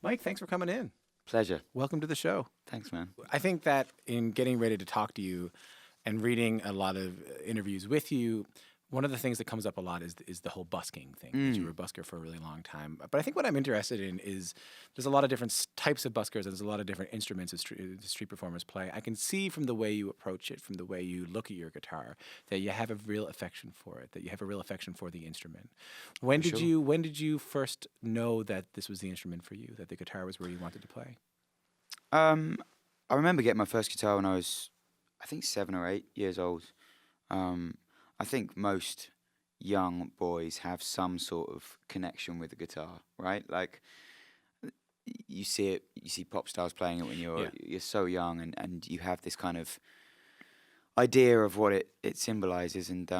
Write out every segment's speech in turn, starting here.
Mike, thanks for coming in. Pleasure. Welcome to the show. Thanks, man. I think that in getting ready to talk to you and reading a lot of interviews with you, one of the things that comes up a lot is the whole busking thing. That you were a busker for a really long time. But I think what I'm interested in is there's a lot of different types of buskers and there's a lot of different instruments that street performers play. I can see from the way you approach it, from the way you look at your guitar, that you have a real affection for it, that you have a real affection for the instrument. When did you first know that this was the instrument for you, that the guitar was where you wanted to play? I remember getting my first guitar when I was, I think, 7 or 8 years old. I think most young boys have some sort of connection with the guitar, right? Like you see pop stars playing it when you're so young, and you have this kind of idea of what it symbolizes. And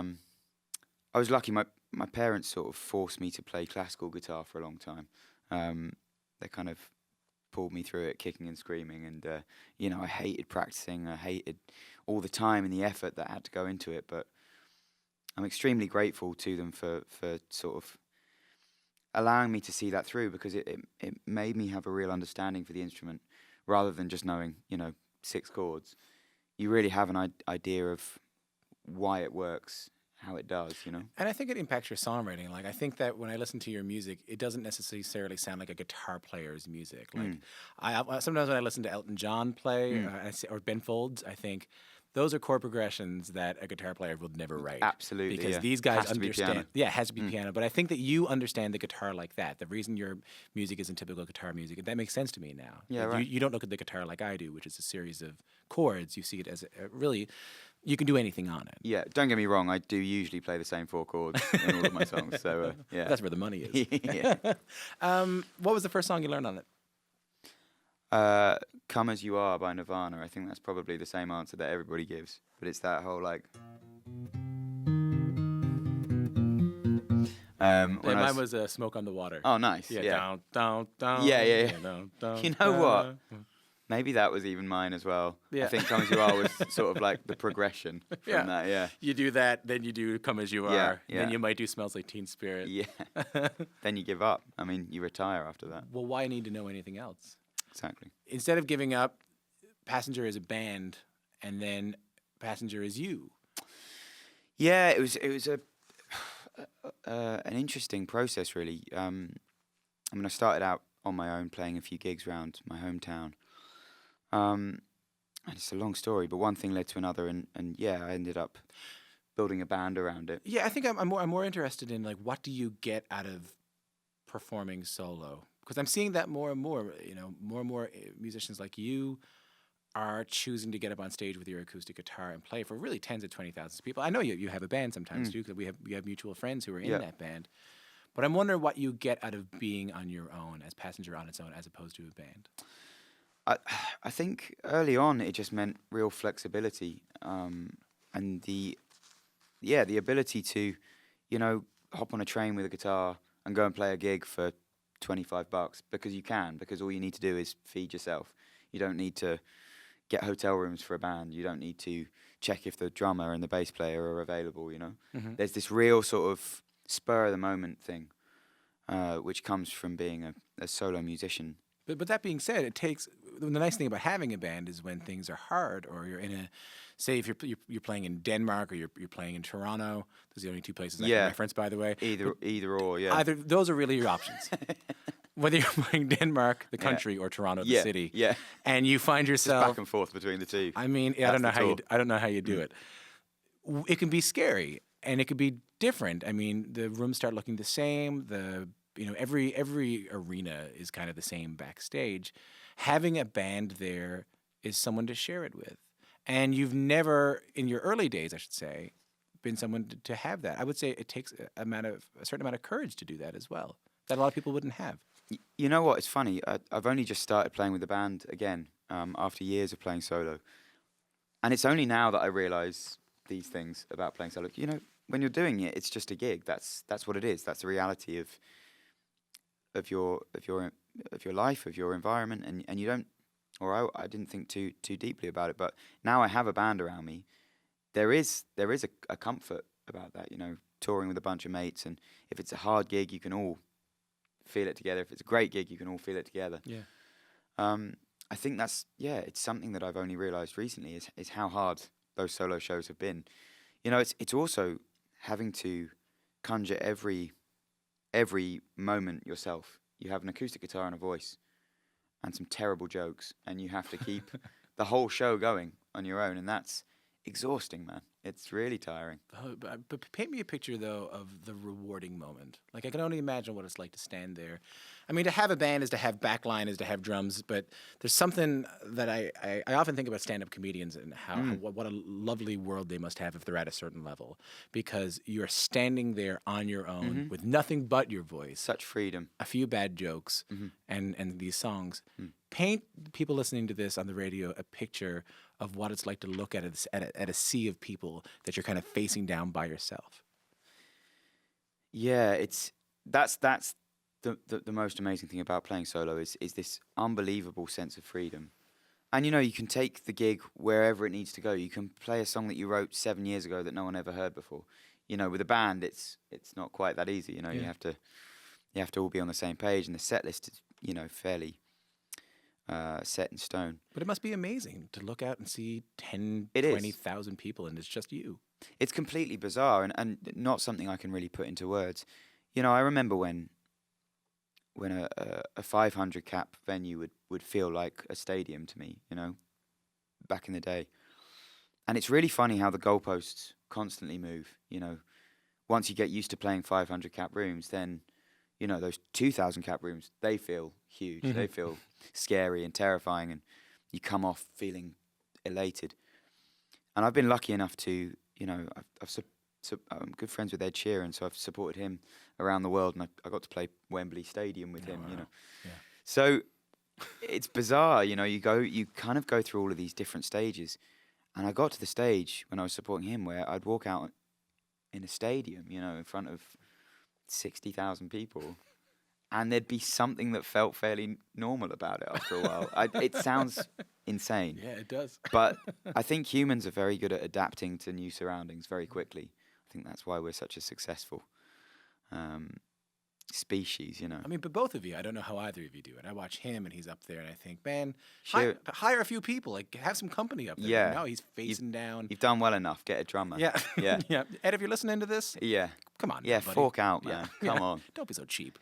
I was lucky. My parents sort of forced me to play classical guitar for a long time. They kind of pulled me through it, kicking and screaming, and I hated practicing. I hated all the time and the effort that had to go into it, but I'm extremely grateful to them for sort of allowing me to see that through, because it made me have a real understanding for the instrument rather than just knowing 6 chords. You really have an idea of why it works, how it does, And I think it impacts your songwriting. Like, I think that when I listen to your music, it doesn't necessarily sound like a guitar player's music. Like, I sometimes when I listen to Elton John play or Ben Folds, I think those are chord progressions that a guitar player would never write. Absolutely, because yeah. these guys Has to be understand. piano. Yeah, it has to be piano. But I think that you understand the guitar like that. The reason your music isn't typical guitar music, that makes sense to me now. Yeah, Like, right. You don't look at the guitar like I do, which is a series of chords. You see it as really, you can do anything on it. Yeah, don't get me wrong, I do usually play the same 4 chords in all of my songs, so yeah. That's where the money is. Yeah. What was the first song you learned on it? Come As You Are by Nirvana. I think that's probably the same answer that everybody gives, but it's that whole like Mine was Smoke on the Water. Oh, nice. Yeah, Yeah. down, down, down. Yeah. Down, down, You know what? down. Maybe that was even mine as well. Yeah. I think Come As You Are was sort of like the progression from that, yeah. You do that, then you do Come As You Are, Yeah. then you might do Smells Like Teen Spirit. Yeah. Then you give up. I mean, you retire after that. Well, why need to know anything else? Exactly. Instead of giving up, Passenger is a band, and then Passenger is you. Yeah, it was an interesting process, really. I mean, I started out on my own, playing a few gigs around my hometown. And it's a long story, but one thing led to another, and yeah, I ended up building a band around it. Yeah, I think I'm more interested in, like, what do you get out of performing solo? Because I'm seeing that more and more. More and more musicians like you are choosing to get up on stage with your acoustic guitar and play for really tens of 20,000 people. I know you have a band sometimes too, because we have mutual friends who are in that band. But I'm wondering what you get out of being on your own, as Passenger on its own, as opposed to a band. I think early on it just meant real flexibility, and the ability to, hop on a train with a guitar and go and play a gig for $25 because all you need to do is feed yourself. You don't need to get hotel rooms for a band. You don't need to check if the drummer and the bass player are available. There's this real sort of spur of the moment thing, which comes from being a solo musician. But that being said, the nice thing about having a band is when things are hard, or you're in say if you're playing in Denmark or you're playing in Toronto. Those are the only 2 places I can reference, by the way. Either or, yeah. Those are really your options. Whether you're playing Denmark, the country, or Toronto, the city. Yeah. And you find yourself just back and forth between the two. I mean, I don't know how you do it. It can be scary, and it could be different. I mean, the rooms start looking the same. Every arena is kind of the same backstage. Having a band there is someone to share it with. And you've never, in your early days, I should say, been someone to have that. I would say it takes a certain amount of courage to do that as well, that a lot of people wouldn't have. You know what? It's funny. I've only just started playing with the band again after years of playing solo. And it's only now that I realise these things about playing solo. When you're doing it, it's just a gig. That's what it is. That's the reality of your life, of your environment, and you don't, or I didn't think too deeply about it, but now I have a band around me. There is a comfort about that, touring with a bunch of mates, and if it's a hard gig, you can all feel it together. If it's a great gig, you can all feel it together. Yeah. I think that's, it's something that I've only realised recently is how hard those solo shows have been. You know, it's also having to conjure every moment yourself. You have an acoustic guitar and a voice and some terrible jokes, and you have to keep the whole show going on your own, and that's exhausting, man. It's really tiring. But paint me a picture, though, of the rewarding moment. Like, I can only imagine what it's like to stand there. I mean, to have a band is to have backline, is to have drums, but there's something that I often think about stand-up comedians and what a lovely world they must have if they're at a certain level, because you're standing there on your own with nothing but your voice, Such freedom. a few bad jokes, and these songs. Paint people listening to this on the radio a picture of what it's like to look at a sea of people that you're kind of facing down by yourself. Yeah, that's the most amazing thing about playing solo is this unbelievable sense of freedom. And you know, you can take the gig wherever it needs to go. You can play a song that you wrote 7 years ago that no one ever heard before. You know, with a band, it's not quite that easy. You know, you have to all be on the same page, and the set list is, you know, fairly set in stone. But it must be amazing to look out and see 10, It is. 20,000 people, and it's just you. It's completely bizarre and not something I can really put into words. You know, I remember when a 500 cap venue would feel like a stadium to me, you know, back in the day. And it's really funny how the goalposts constantly move, you know. Once you get used to playing 500 cap rooms, then, you know, those 2,000 cap rooms, they feel huge. They feel scary and terrifying, and you come off feeling elated. And I've been lucky enough to, you know, I'm good friends with Ed Sheeran, so I've supported him around the world, and I got to play Wembley Stadium with him, you know. Yeah. So it's bizarre, you know, you kind of go through all of these different stages. And I got to the stage when I was supporting him where I'd walk out in a stadium, you know, in front of 60,000 people, and there'd be something that felt fairly normal about it after a while. It sounds insane. Yeah, it does. But I think humans are very good at adapting to new surroundings very quickly. I think that's why we're such a successful species, you know. I mean, but both of you, I don't know how either of you do it. I watch him, and he's up there, and I think, man, Sure. hire a few people, like have some company up there. Yeah. No, he's facing down. You've done well enough. Get a drummer. Yeah, Yeah. yeah. Ed, if you're listening to this, Yeah. come on, Yeah, now, buddy. fork out, man. Yeah. Come on. Don't be so cheap.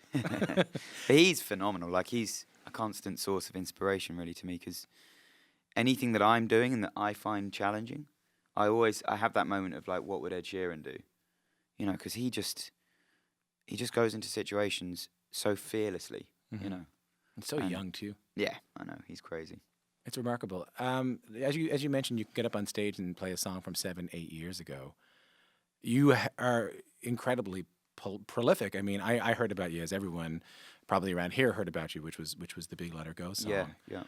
He's phenomenal. Like, he's a constant source of inspiration, really, to me, because anything that I'm doing and that I find challenging, I have that moment of, like, what would Ed Sheeran do? You know, because he just goes into situations so fearlessly, you know. And so young too. Yeah, I know. He's crazy. It's remarkable. As you mentioned, you get up on stage and play a song from 7, 8 years ago. You are incredibly prolific. I mean, I heard about you, as everyone probably around here heard about you, which was the Big Let Her Go song. Yeah.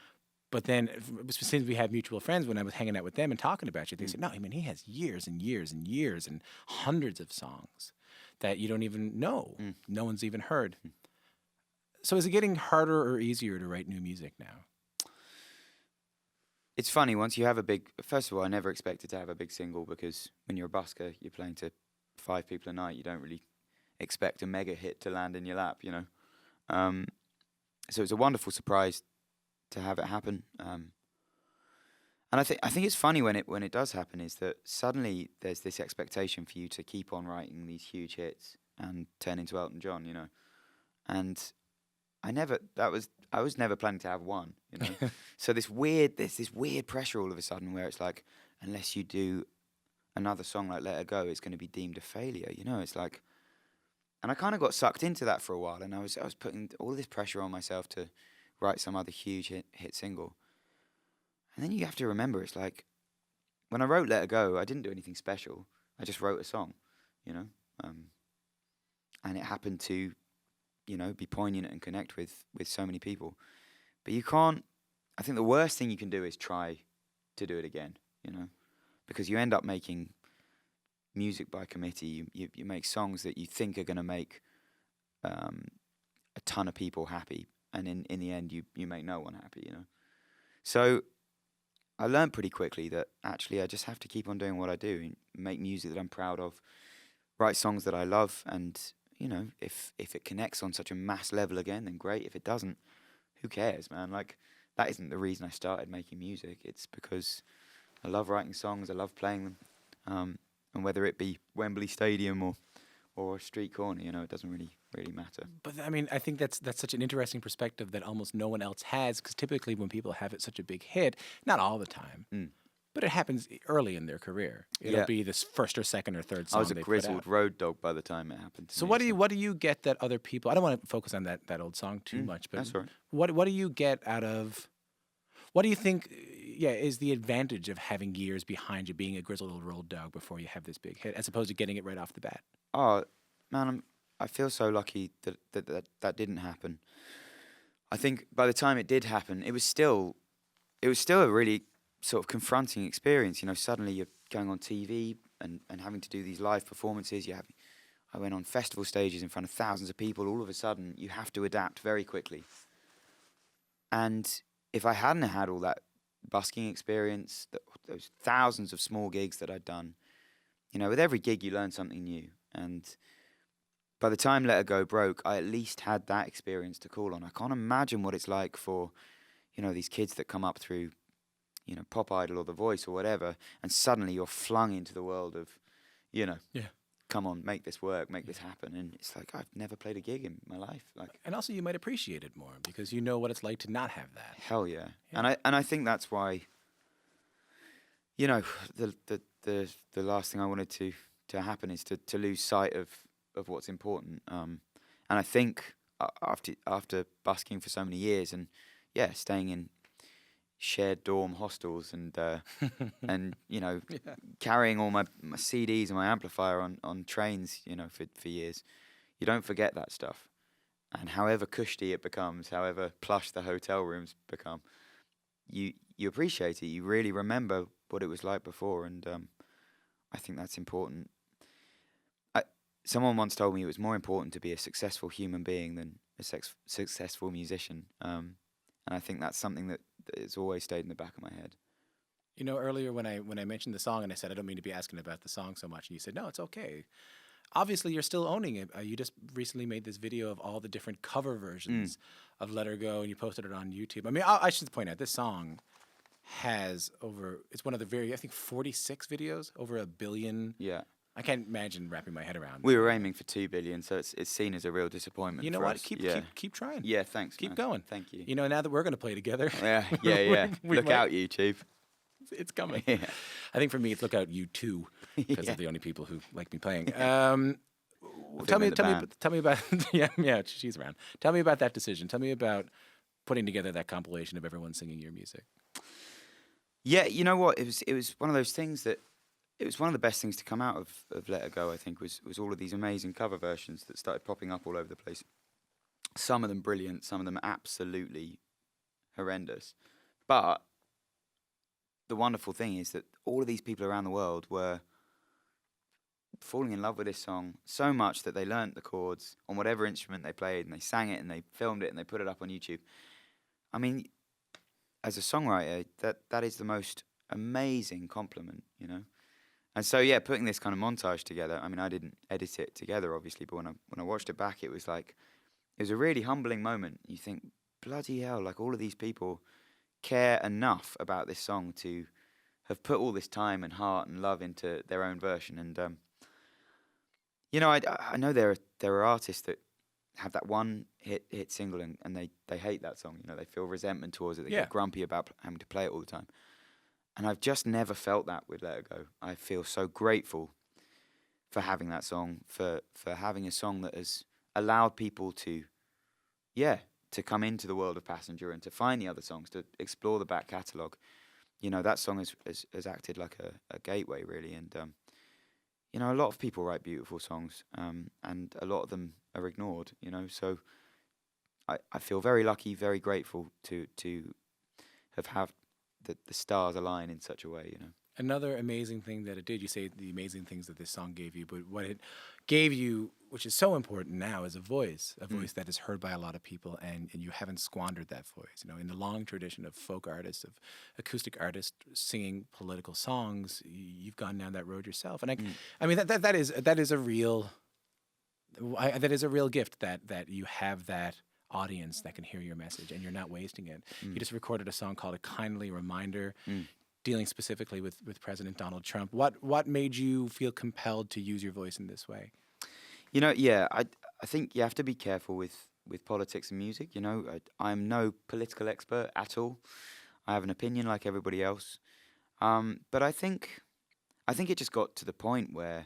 But then, since we have mutual friends, when I was hanging out with them and talking about you, they said, no, I mean, he has years and years and years and hundreds of songs that you don't even know. No one's even heard. So is it getting harder or easier to write new music now? It's funny, once you have first of all, I never expected to have a big single, because when you're a busker, you're playing to 5 people a night, you don't really expect a mega hit to land in your lap, you know. So it's a wonderful surprise to have it happen. And I think it's funny when it does happen, is that suddenly there's this expectation for you to keep on writing these huge hits and turn into Elton John, you know. And I was never planning to have one, you know. So there's this weird pressure all of a sudden where it's like, unless you do another song like Let Her Go, it's going to be deemed a failure, you know. It's like, and I kind of got sucked into that for a while, and I was putting all this pressure on myself to write some other huge hit single. And then you have to remember, it's like, when I wrote Let Her Go, I didn't do anything special. I just wrote a song, you know. And it happened to, you know, be poignant and connect with so many people. But you can't, I think the worst thing you can do is try to do it again, you know, because you end up making music by committee. You make songs that you think are going to make a ton of people happy, and in the end you make no one happy, you know. So I learned pretty quickly that actually I just have to keep on doing what I do and make music that I'm proud of, write songs that I love, and you know, if it connects on such a mass level again, then great. If it doesn't, who cares, man? Like, that isn't the reason I started making music. It's because I love writing songs, I love playing them, and whether it be Wembley Stadium or a street corner, you know, it doesn't really matter. But I mean, I think that's such an interesting perspective that almost no one else has, because typically when people have it such a big hit, not all the time, but it happens early in their career. It'll Yeah. be this first or second or third I song was a they put grizzled out. road dog by the time it happened to So me. what do you get that other people? I don't want to focus on that old song too much, but that's all right. what do you get out of? What do you think? Yeah, is the advantage of having years behind you, being a grizzled old road dog before you have this big hit, as opposed to getting it right off the bat? Oh man, I feel so lucky that didn't happen. I think by the time it did happen, it was still a really sort of confronting experience. You know, suddenly you're going on TV and having to do these live performances. I went on festival stages in front of thousands of people. All of a sudden, you have to adapt very quickly. And if I hadn't had all that busking experience, those thousands of small gigs that I'd done, you know, with every gig you learn something new. And by the time Let Her Go broke, I at least had that experience to call on. I can't imagine what it's like for, you know, these kids that come up through, you know, Pop Idol or The Voice or whatever, and suddenly you're flung into the world of, you know, come on, make this work, make this happen. And it's like, I've never played a gig in my life. Like, And also, you might appreciate it more because you know what it's like to not have that. hell yeah. Yeah. And I think that's why, you know, the last thing I wanted to happen is to lose sight of what's important. And I think after busking for so many years and staying in shared dorm hostels and and you know, carrying all my CDs and my amplifier on trains, you know, for years, you don't forget that stuff. And however cushy it becomes, however plush the hotel rooms become, you appreciate it. You really remember what it was like before, and I think that's important. Someone once told me it was more important to be a successful human being than a successful musician, and I think that's something that has always stayed in the back of my head. You know, earlier when I mentioned the song and I said I don't mean to be asking about the song so much, and you said no, it's okay. Obviously, you're still owning it. You just recently made this video of all the different cover versions of "Let Her Go," and you posted it on YouTube. I mean, I should point out this song has it's one of the I think 46 videos, over 1 billion. Yeah. I can't imagine wrapping my head around. We were aiming for 2 billion, so it's seen as a real disappointment. You know for what? us. Keep trying. Yeah, thanks. Keep man. going. Thank you. You know, now that we're going to play together, Yeah. we Look might- out, YouTube. it's coming. Yeah. I think for me, it's look out you too, because Yeah. they're the only people who like me playing. think Tell me they're the tell me about yeah, she's around. Tell me about that decision. Tell me about putting together that compilation of everyone singing your music. Yeah, you know what? It was one of those things that it was one of the best things to come out of Let Her Go. I think was all of these amazing cover versions that started popping up all over the place. Some of them brilliant, some of them absolutely horrendous. But the wonderful thing is that all of these people around the world were falling in love with this song so much that they learnt the chords on whatever instrument they played, and they sang it and they filmed it and they put it up on YouTube. I mean, as a songwriter, that is the most amazing compliment, you know. And so putting this kind of montage together. I mean, I didn't edit it together, obviously, but when I watched it back, it was a really humbling moment. You think, bloody hell, like all of these people care enough about this song to have put all this time and heart and love into their own version. And you know, I know there are artists that have that one hit single and they hate that song. You know, they feel resentment towards it. They get grumpy about having to play it all the time. And I've just never felt that with Let Her Go. I feel so grateful for having that song, for having a song that has allowed people to come into the world of Passenger and to find the other songs, to explore the back catalogue. You know, that song has acted like a gateway, really. And, you know, a lot of people write beautiful songs, and a lot of them are ignored, you know. So I feel very lucky, very grateful to have had the stars align in such a way, you know. Another amazing thing that it did, you say the amazing things that this song gave you, but what it gave you, which is so important now, is a voice that is heard by a lot of people, and you haven't squandered that voice. You know, in the long tradition of folk artists, of acoustic artists singing political songs, you've gone down that road yourself. And I mean, that is a real That is a real gift that you have that audience that can hear your message and you're not wasting it. You just recorded a song called "A Kindly Reminder," dealing specifically with President Donald Trump. What made you feel compelled to use your voice in this way? Yeah, I think you have to be careful with politics and music. I'm no political expert at all. I have an opinion like everybody else. But I think it just got to the point where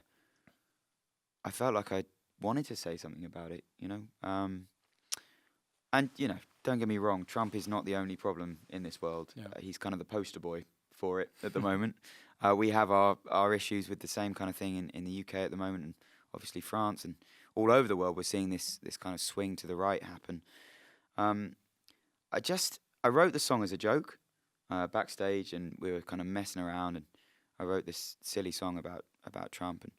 I felt like I wanted to say something about it. And don't get me wrong, Trump is not the only problem in this world. Yeah. He's kind of the poster boy for it at the moment. We have our issues with the same kind of thing in the UK at the moment, and obviously France and all over the world. We're seeing this kind of swing to the right happen. I wrote the song as a joke backstage, and we were kind of messing around, and I wrote this silly song about Trump, and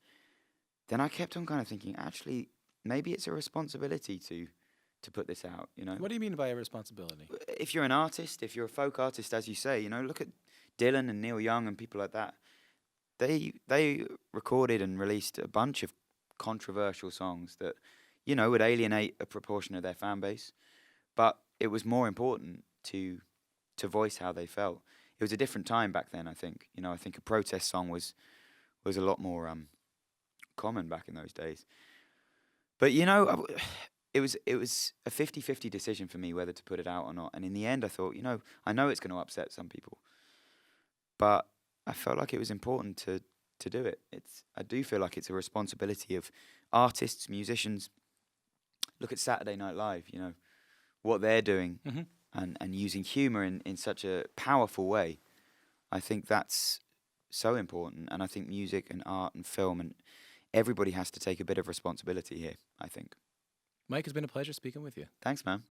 then I kept on kind of thinking, actually, maybe it's a responsibility to put this out. What do you mean by a responsibility? If you're an artist, if you're a folk artist, as you say, look at Dylan and Neil Young and people like that. They recorded and released a bunch of controversial songs that would alienate a proportion of their fan base, but it was more important to voice how they felt. It was a different time back then. I think I think a protest song was a lot more common back in those days. But it was a 50-50 decision for me whether to put it out or not. And in the end, I thought, I know it's going to upset some people, but I felt like it was important to do it. I do feel like it's a responsibility of artists, musicians. Look at Saturday Night Live, what they're doing and using humor in such a powerful way. I think that's so important. And I think music and art and film and everybody has to take a bit of responsibility here, I think. Mike, it's been a pleasure speaking with you. Thanks, man.